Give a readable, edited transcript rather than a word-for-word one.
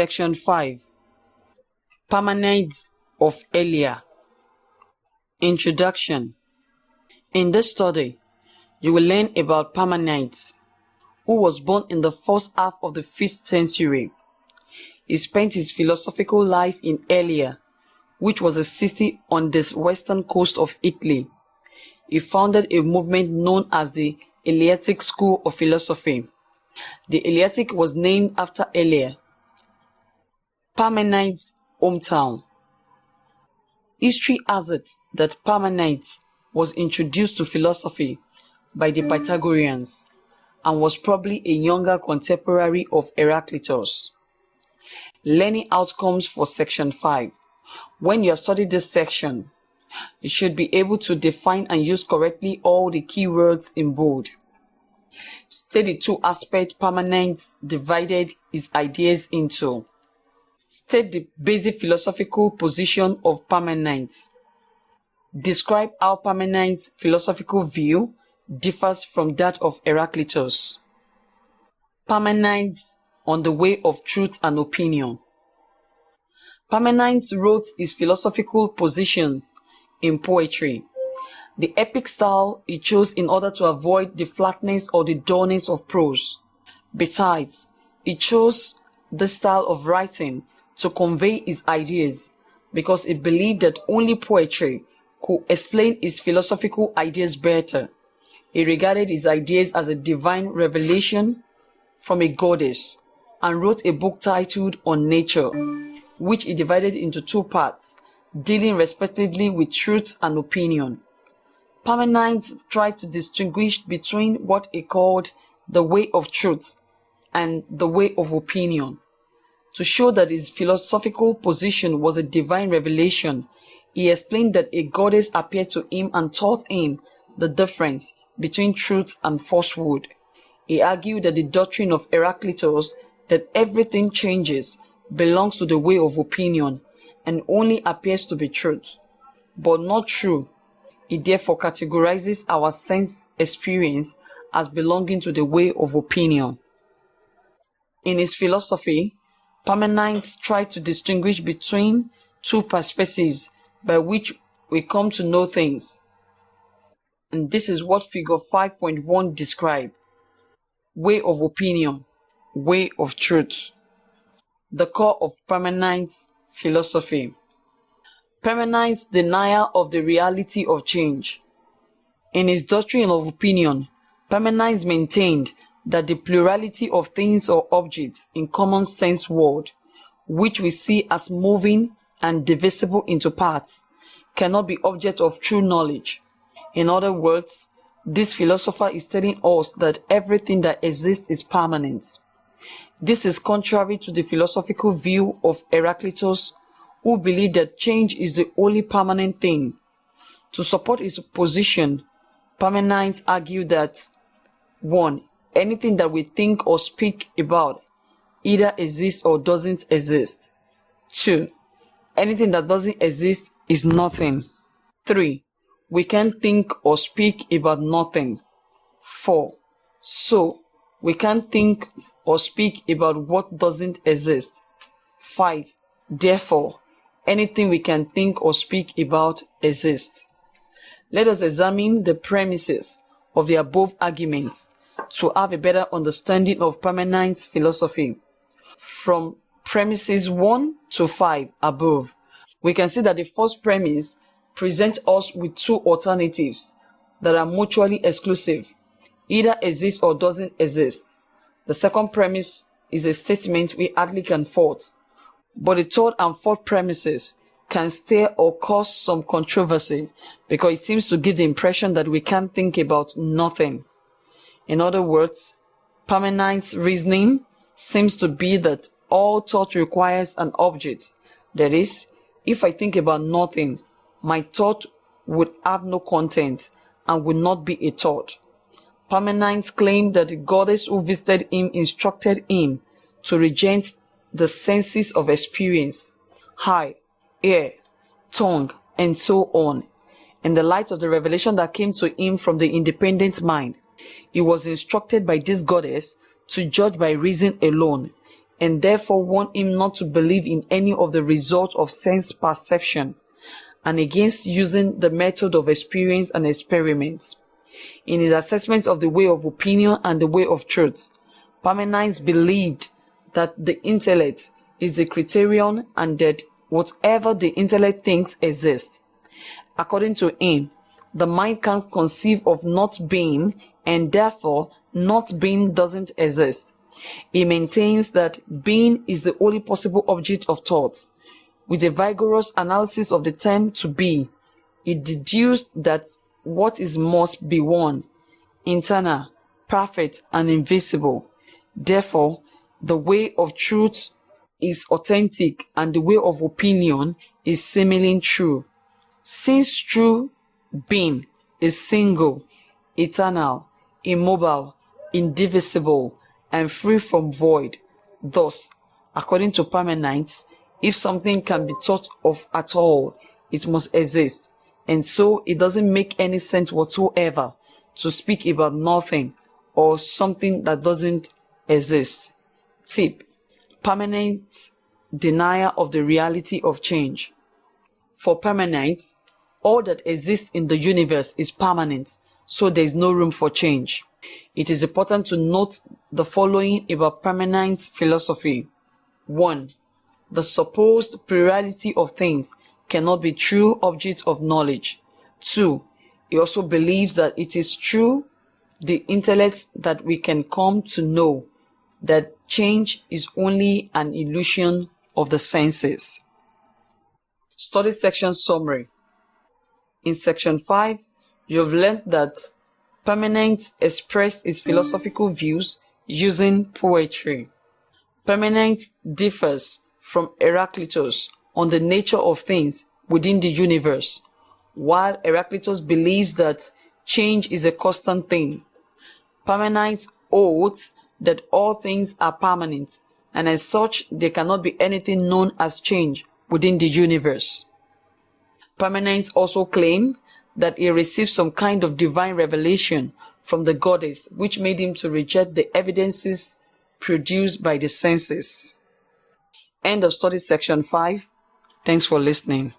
Section 5. Parmenides of Earlier. Introduction. In this study, you will learn about Parmenides, who was born in the first half of the 5th century. He spent his philosophical life in Earlier, which was a city on the western coast of Italy. He founded a movement known as the Eleatic School of Philosophy. The Eleatic was named after Earlier, Parmenides' hometown. History has it that Parmenides was introduced to philosophy by the Pythagoreans and was probably a younger contemporary of Heraclitus. Learning outcomes for Section 5. When you have studied this section, you should be able to define and use correctly all the keywords in bold. State the two aspects Parmenides divided his ideas into. State the basic philosophical position of Parmenides. Describe how Parmenides' philosophical view differs from that of Heraclitus. Parmenides on the way of truth and opinion. Parmenides wrote his philosophical positions in poetry. The epic style he chose in order to avoid the flatness or the dullness of prose. Besides, he chose this style of writing to convey his ideas because he believed that only poetry could explain his philosophical ideas better. He regarded his ideas as a divine revelation from a goddess and wrote a book titled On Nature, which he divided into two parts, dealing respectively with truth and opinion. Parmenides tried to distinguish between what he called the way of truth and the way of opinion. To show that his philosophical position was a divine revelation, he explained that a goddess appeared to him and taught him the difference between truth and falsehood. He argued that the doctrine of Heraclitus, that everything changes, belongs to the way of opinion and only appears to be truth, but not true. He therefore categorizes our sense experience as belonging to the way of opinion. In his philosophy, Parmenides tried to distinguish between two perspectives by which we come to know things. And this is what figure 5.1 describes. Way of opinion, way of truth. The core of Parmenides' philosophy. Parmenides' denial of the reality of change. In his doctrine of opinion, Parmenides maintained that the plurality of things or objects in common sense world, which we see as moving and divisible into parts, cannot be object of true knowledge. In other words, this philosopher is telling us that everything that exists is permanent. This is contrary to the philosophical view of Heraclitus, who believed that change is the only permanent thing. To support his position, Parmenides argued that 1. Anything that we think or speak about either exists or doesn't exist. 2. Anything that doesn't exist is nothing. 3. We can't think or speak about nothing. 4. So, we can't think or speak about what doesn't exist. 5. Therefore, anything we can think or speak about exists. Let us examine the premises of the above arguments to have a better understanding of Parmenides' philosophy. From premises 1 to 5 above, we can see that the first premise presents us with two alternatives that are mutually exclusive, either exists or doesn't exist. The second premise is a statement we hardly can fault, but the third and fourth premises can stir or cause some controversy because it seems to give the impression that we can't think about nothing. In other words, Parmenides' reasoning seems to be that all thought requires an object. That is, if I think about nothing, my thought would have no content and would not be a thought. Parmenides claimed that the goddess who visited him instructed him to reject the senses of experience, eye, ear, tongue, and so on, in the light of the revelation that came to him from the independent mind. He was instructed by this goddess to judge by reason alone, and therefore want him not to believe in any of the results of sense perception, and against using the method of experience and experiments. In his assessment of the way of opinion and the way of truth, Parmenides believed that the intellect is the criterion and that whatever the intellect thinks exists. According to him, the mind can't conceive of not being, and therefore not being doesn't exist. He maintains that being is the only possible object of thought. With a vigorous analysis of the term to be, he deduced that what is must be one, internal, perfect, and invisible. Therefore, the way of truth is authentic and the way of opinion is seemingly true. Since true being is single, eternal, immobile, indivisible, and free from void, thus, according to Parmenides, if something can be thought of at all, it must exist, and so it doesn't make any sense whatsoever to speak about nothing or something that doesn't exist. Tip: Parmenides' denial of the reality of change. For Parmenides, all that exists in the universe is permanent, so there is no room for change. It is important to note the following about Parmenides' philosophy. 1. The supposed plurality of things cannot be true objects of knowledge. 2. He also believes that it is through the intellect that we can come to know that change is only an illusion of the senses. Study section summary. In section 5, you have learned that Parmenides expressed his philosophical views using poetry. Parmenides differs from Heraclitus on the nature of things within the universe, while Heraclitus believes that change is a constant thing. Parmenides holds that all things are permanent, and as such there cannot be anything known as change within the universe. Parmenides also claimed that he received some kind of divine revelation from the goddess, which made him to reject the evidences produced by the senses. End of study section 5. Thanks for listening.